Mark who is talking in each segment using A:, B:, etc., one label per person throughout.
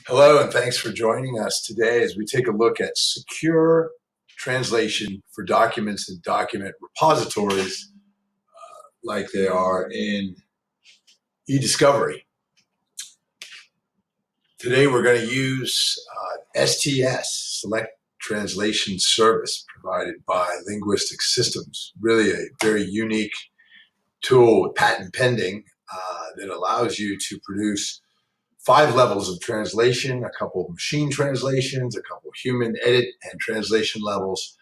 A: Hello, and thanks for joining us today as we take a look at secure translation for documents and document repositories like they are in eDiscovery. Today we're going to use STS, Select Translation Service, provided by Linguistic Systems. Really a very unique tool with patent pending that allows you to produce 5 levels of translation, a couple of machine translations, a couple of human edit and translation levels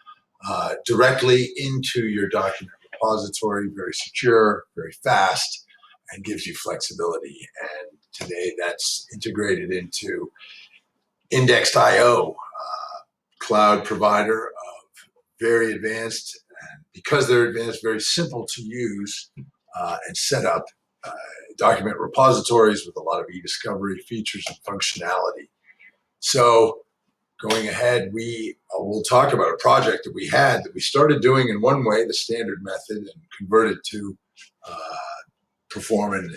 A: directly into your document repository. Very secure, very fast, and gives you flexibility. And today that's integrated into Index.io, cloud provider of very advanced, and because they're advanced, very simple to use and set up document repositories with a lot of e-discovery features and functionality. So going ahead, we will talk about a project that we had that we started doing in one way, the standard method, and converted to perform in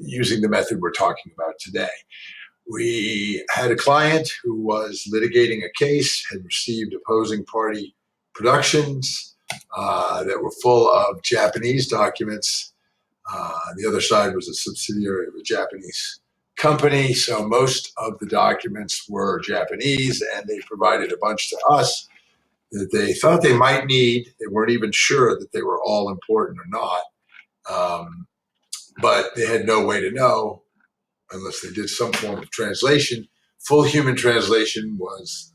A: using the method we're talking about today. We had a client who was litigating a case, had received opposing party productions that were full of Japanese documents. The other side was a subsidiary of a Japanese company, so most of the documents were Japanese, and they provided a bunch to us that they thought they might need. They weren't even sure that they were all important or not, but they had no way to know unless they did some form of translation. Full human translation was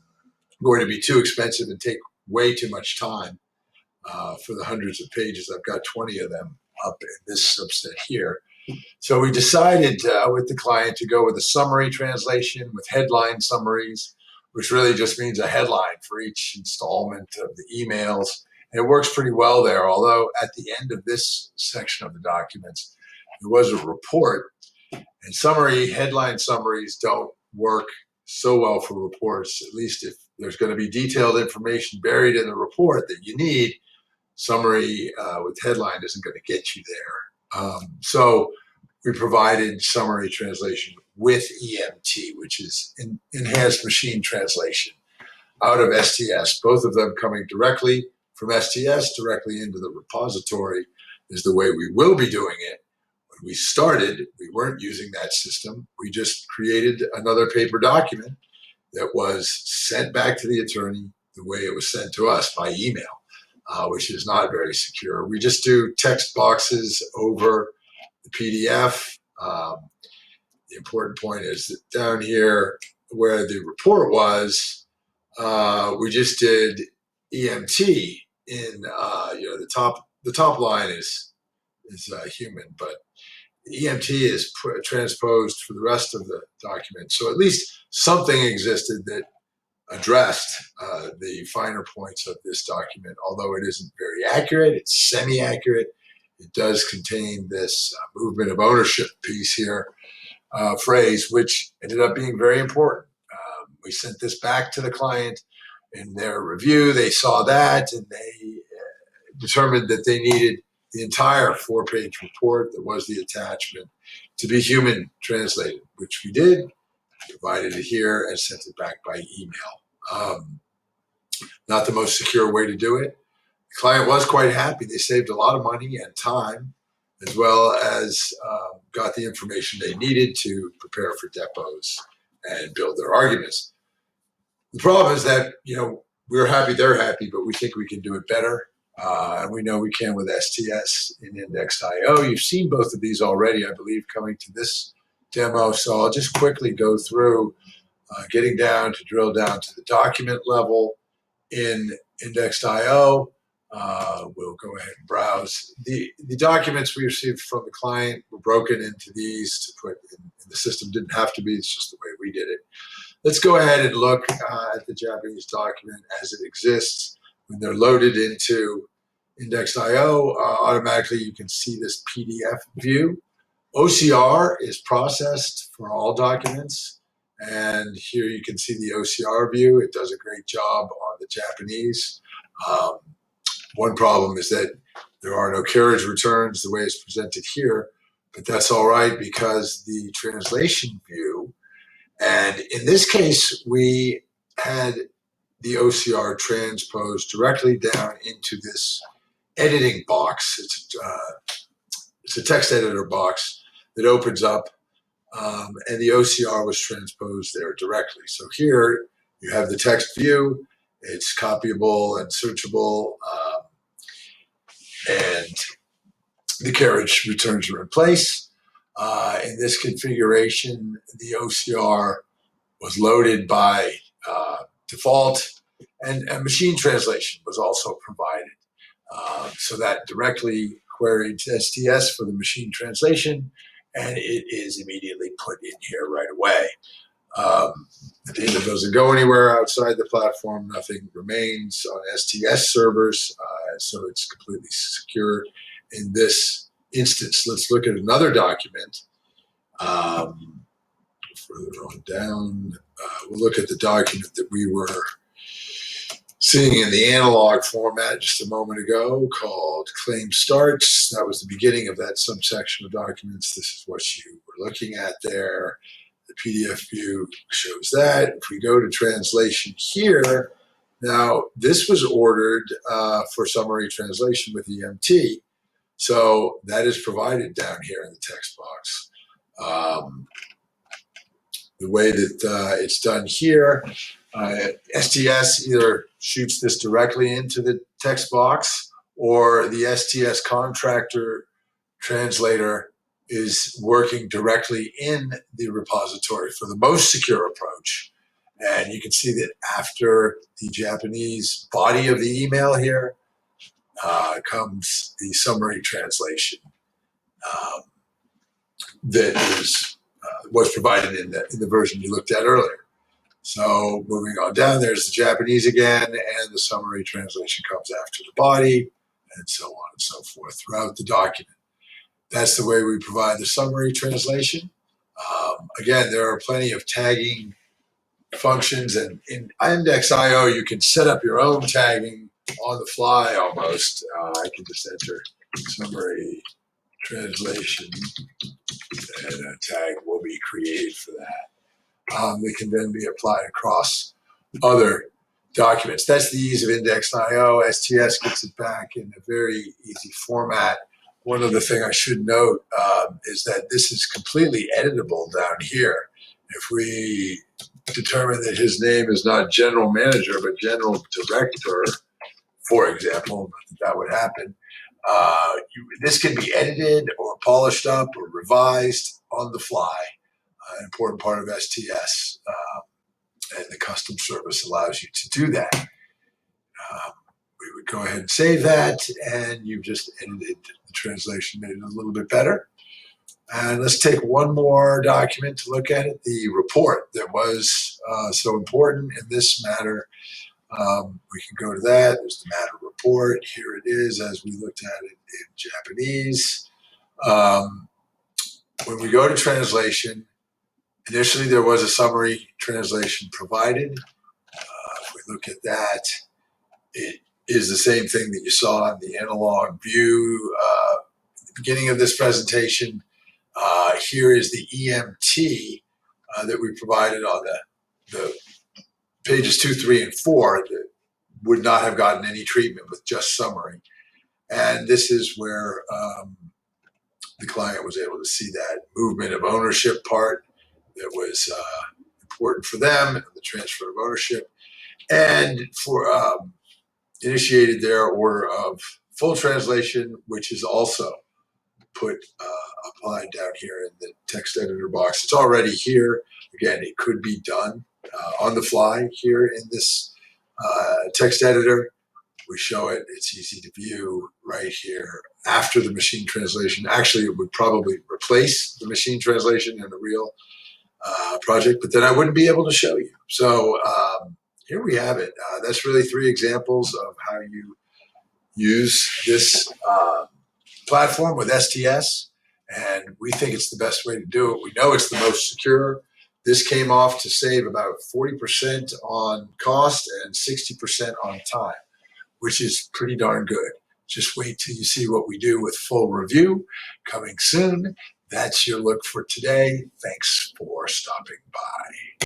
A: going to be too expensive and take way too much time for the hundreds of pages. I've got 20 of them up in this subset here. So we decided with the client to go with a summary translation with headline summaries, which really just means a headline for each installment of the emails. And it works pretty well there, although at the end of this section of the documents, there was a report. And headline summaries don't work so well for reports, at least if there's going to be detailed information buried in the report that you need. Summary with headline isn't going to get you there. So we provided summary translation with EMT, which is enhanced machine translation, out of STS. Both of them coming directly from STS directly into the repository is the way we will be doing it. When we started, we weren't using that system. We just created another paper document that was sent back to the attorney the way it was sent to us by email. Which is not very secure. We just do text boxes over the PDF. The important point is that down here where the report was, we just did EMT in the top line is human, but the EMT is transposed for the rest of the document. So at least something existed that addressed the finer points of this document. Although it isn't very accurate, it's semi-accurate. It does contain this movement of ownership piece here, phrase, which ended up being very important. We sent this back to the client in their review. They saw that and they determined that they needed the entire 4-page report that was the attachment to be human translated, which we did. Provided it here and sent it back by email. Not the most secure way to do it. The client was quite happy. They saved a lot of money and time, as well as got the information they needed to prepare for depots and build their arguments. The problem is that, we're happy, they're happy, but we think we can do it better. And we know we can with STS in Index.io. You've seen both of these already, I believe, coming to this demo. So I'll just quickly go through getting down to drill down to the document level in Index.io. We'll go ahead and browse. The documents we received from the client were broken into these to put in the system. Didn't have to be. It's just the way we did it. Let's go ahead and look at the Japanese document as it exists. When they're loaded into Index.io, automatically you can see this PDF view. OCR is processed for all documents, and here you can see the OCR view. It does a great job on the Japanese. One problem is that there are no carriage returns the way it's presented here, but that's all right because the translation view And in this case, we had the OCR transposed directly down into this editing box. It's a text editor box that opens up, and the OCR was transposed there directly. So here you have the text view. It's copyable and searchable, and the carriage returns are in place. In this configuration, the OCR was loaded by default, and machine translation was also provided. So that directly queried STS for the machine translation, and it is immediately put in here right away. The data doesn't go anywhere outside the platform. Nothing remains on STS servers, so it's completely secure in this instance. Let's look at another document. Further on down, we'll look at the document that we were seeing in the analog format just a moment ago called claim starts. That was the beginning of that subsection of documents. This is what you were looking at there. The PDF view shows that. If we go to translation here, now this was ordered for summary translation with EMT. So that is provided down here in the text box. The way that it's done here, STS either shoots this directly into the text box, or the STS contractor translator is working directly in the repository for the most secure approach. And you can see that after the Japanese body of the email here comes the summary translation that was provided in the version you looked at earlier. So moving on down, there's the Japanese again, and the summary translation comes after the body, and so on and so forth throughout the document. That's the way we provide the summary translation. Again, there are plenty of tagging functions, and in index.io, you can set up your own tagging on the fly almost. I can just enter summary translation, and a tag will be created for that. They can then be applied across other documents. That's the ease of index.io. STS gets it back in a very easy format. One other thing I should note is that this is completely editable down here. If we determine that his name is not general manager, but general director, for example, that would happen. This can be edited or polished up or revised on the fly. An important part of STS, and the custom service allows you to do that. We would go ahead and save that, and you've just edited the translation, made it a little bit better. And let's take one more document to look at it, the report that was so important in this matter. We can go to that. There's the matter report. Here it is as we looked at it in Japanese. When we go to translation, initially there was a summary translation provided. If we look at that, it is the same thing that you saw in the analog view at the beginning of this presentation. Here is the EMT that we provided on the pages 2, 3, and 4 that would not have gotten any treatment with just summary. And this is where the client was able to see that movement of ownership part that was important for them, the transfer of ownership, and for initiated their order of full translation, which is also put applied down here in the text editor box. It's already here. Again, it could be done on the fly here in this text editor. We show it. It's easy to view right here after the machine translation. Actually, it would probably replace the machine translation in a real project, but then I wouldn't be able to show you. So here we have it. That's really 3 examples of how you use this platform with STS, and we think it's the best way to do it. We know it's the most secure. This came off to save about 40% on cost and 60% on time, which is pretty darn good. Just wait till you see what we do with full review coming soon. That's your look for today. Thanks for stopping by.